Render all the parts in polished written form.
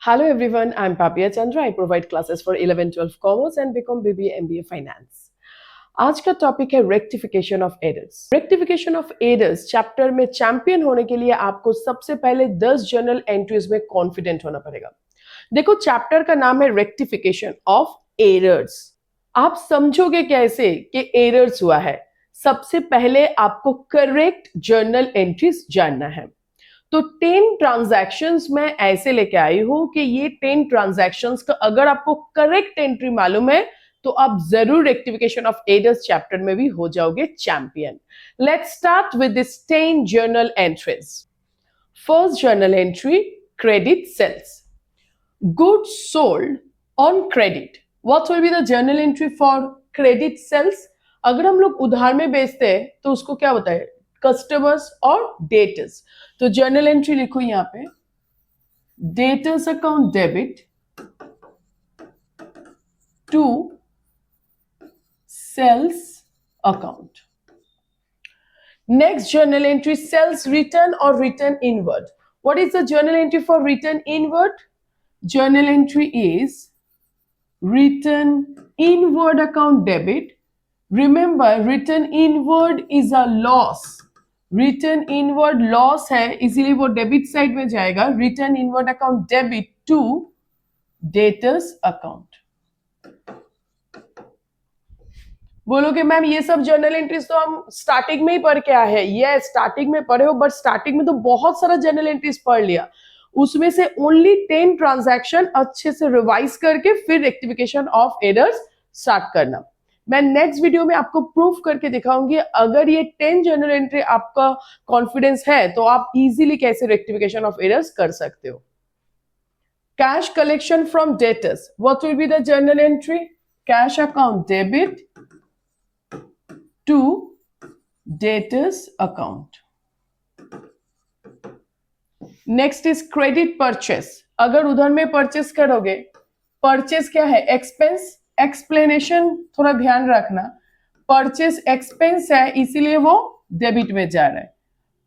Hello everyone, I'm Papia Chandra. I provide classes for 11-12 Commerce and BCom BBA MBA Finance. आज का topic है rectification of errors. Rectification of errors chapter में champion होने के लिए आपको सबसे पहले 10 जर्नल एंट्रीज में कॉन्फिडेंट होना पड़ेगा। देखो, चैप्टर का नाम है रेक्टिफिकेशन ऑफ एरर्स। आप समझोगे कैसे कि एरर्स हुआ है? सबसे पहले आपको करेक्ट जर्नल एंट्रीज जानना है। तो 10 ट्रांजैक्शंस में ऐसे लेके आई हूं कि ये 10 ट्रांजैक्शंस का अगर आपको करेक्ट एंट्री मालूम है तो आप जरूर रेक्टिफिकेशन ऑफ एरर्स चैप्टर में भी हो जाओगे champion. Let's start with this 10 journal entries. First journal entry, credit sales, goods sold on credit. What will be the journal entry for credit sales? अगर हम लोग उधार में बेचते हैं तो उसको क्या होता है? कस्टमर्स और डेटर्स। तो जर्नल एंट्री लिखो यहां पे, debtors account debit to sales account. Next journal entry, sales return और return inward. What is the journal entry for return inward? Journal entry is return inward account debit. Remember, return inward is a loss. Return inward loss है, इसीलिए वो debit side में जाएगा। Return inward account debit to debtors account. बोलोगे ma'am ये सब journal entries तो हम स्टार्टिंग में ही पढ़ के आए हैं। ये स्टार्टिंग में पढ़े हो, बट स्टार्टिंग में तो बहुत सारा जर्नल एंट्रीज पढ़ लिया। उसमें से ओनली 10 ट्रांजैक्शन अच्छे से रिवाइज करके फिर रेक्टिफिकेशन ऑफ एरर्स स्टार्ट करना। मैं नेक्स्ट वीडियो में आपको प्रूफ करके दिखाऊंगी। अगर ये 10 जर्नल एंट्री आपका कॉन्फिडेंस है तो आप इजीली कैसे रेक्टिफिकेशन ऑफ एरर्स कर सकते हो। Cash collection from debtors, what will be the journal entry? Cash account debit to debtors account. Next is credit purchase. अगर उधर में परचेस करोगे, परचेस क्या है? एक्सपेंस। एक्सप्लेनेशन थोड़ा ध्यान रखना, परचेस एक्सपेंस है इसीलिए वो डेबिट में जा रहा है।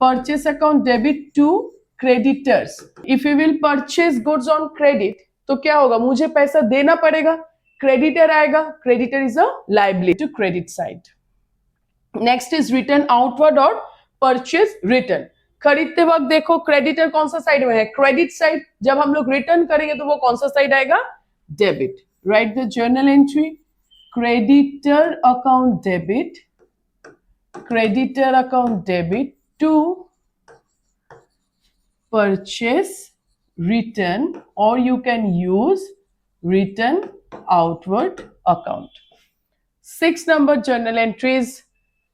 Purchase account debit to creditors. If you will purchase goods on credit तो क्या होगा? मुझे पैसा देना पड़ेगा, क्रेडिटर आएगा। Creditor is a liability to credit side. Next is return outward और परचेस रिटर्न। खरीदते वक्त देखो क्रेडिटर कौन सा साइड में है? Credit side. जब हम लोग रिटर्न करेंगे तो वो कौन सा साइड आएगा? Debit. Right the journal entry, creditor account debit, creditor account debit to purchase return, और you can use return outward account. 6 number journal entries,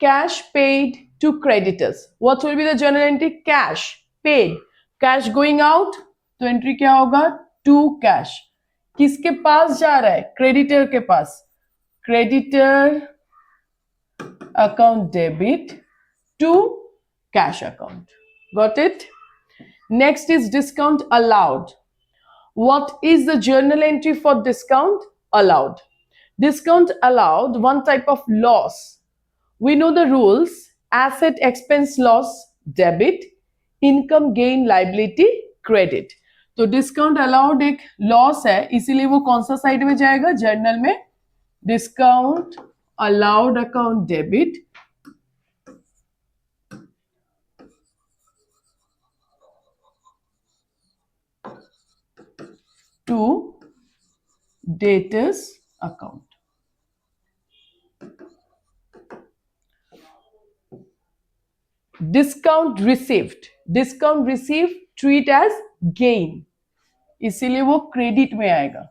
cash paid to creditors. What will be the journal entry? Cash paid, cash going out, तो entry क्या होगा? to cash। किसके पास जा रहा है? Creditor के पास। Creditor account debit to cash account. Got it? Next is discount allowed. What is the journal entry for discount allowed? Discount allowed, one type of loss. We know the rules: asset expense loss debit, income gain liability credit. तो discount allowed एक loss है इसीलिए वो कौन सा side में जाएगा? Journal में। Discount allowed account debit to debtors account. Discount received, discount receive treat as gain, इसीलिए वो क्रेडिट में आएगा।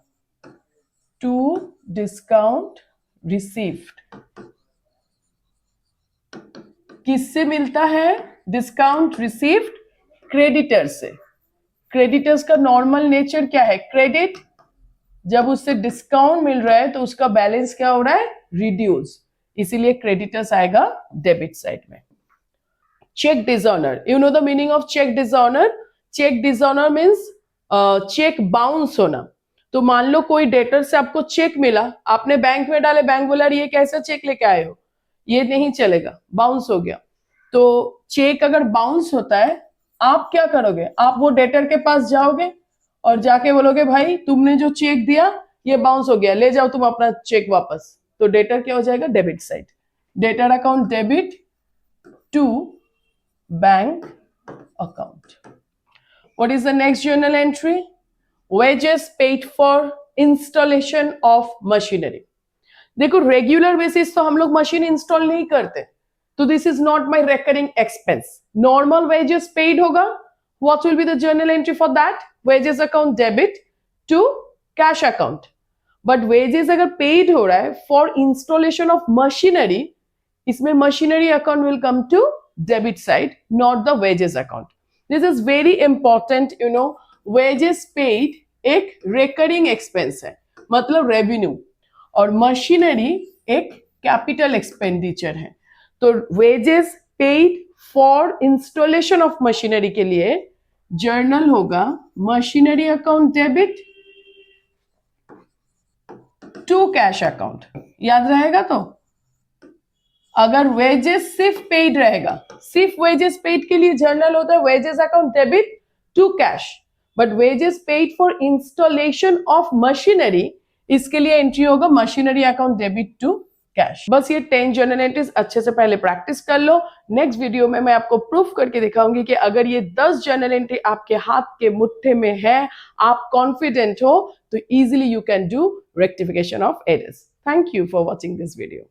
टू डिस्काउंट रिसीव्ड किससे मिलता है? डिस्काउंट रिसीव्ड क्रेडिटर से। क्रेडिटर्स का नॉर्मल नेचर क्या है? क्रेडिट। जब उससे डिस्काउंट मिल रहा है तो उसका बैलेंस क्या हो रहा है? रिड्यूस, इसीलिए क्रेडिटर्स आएगा डेबिट साइड में। Cheque dishonour, you know the meaning of cheque dishonour? Cheque dishonour means cheque bounce होना। तो मान लो कोई डेटर से आपको चेक मिला, आपने बैंक में डाले, बैंक बोला ये कैसा चेक लेके आए हो, ये नहीं चलेगा, बाउंस हो गया। तो चेक अगर बाउंस होता है आप क्या करोगे? आप वो डेटर के पास जाओगे और जाके बोलोगे भाई तुमने जो चेक दिया ये बाउंस हो गया, ले जाओ तुम अपना चेक वापस, तो डेटर क्या हो जाएगा, debit side. Debtor account debit to bank account. What is the next journal entry? Wages paid for installation of machinery. देखो रेगुलर बेसिस तो हम लोग मशीन इंस्टॉल नहीं करते, तो this is not my recurring expense. Normal wages paid होगा, what will be the journal entry for that, wages account debit to cash account. But wages अगर paid हो रहा है फॉर इंस्टॉलेशन ऑफ मशीनरी, इसमें machinery account will come to debit side, not the wages account. This is very important, you know. Wages paid एक recurring expense है, मतलब revenue, और machinery एक कैपिटल एक्सपेंडिचर है। तो wages paid for installation of machinery के लिए journal होगा machinery account debit to cash account. याद रहेगा? तो अगर वेजेस सिर्फ पेड रहेगा, सिर्फ वेजेस पेड के लिए जर्नल होता है wages account debit to cash, but wages paid for installation of machinery, इसके लिए एंट्री होगा machinery account debit to cash. बस ये 10 जर्नल एंट्रीज अच्छे से पहले प्रैक्टिस कर लो। नेक्स्ट वीडियो में मैं आपको प्रूफ करके दिखाऊंगी कि अगर ये 10 जर्नल एंट्री आपके हाथ के मुट्ठे में है, आप कॉन्फिडेंट हो, तो easily you can do rectification of errors. Thank you for watching this video.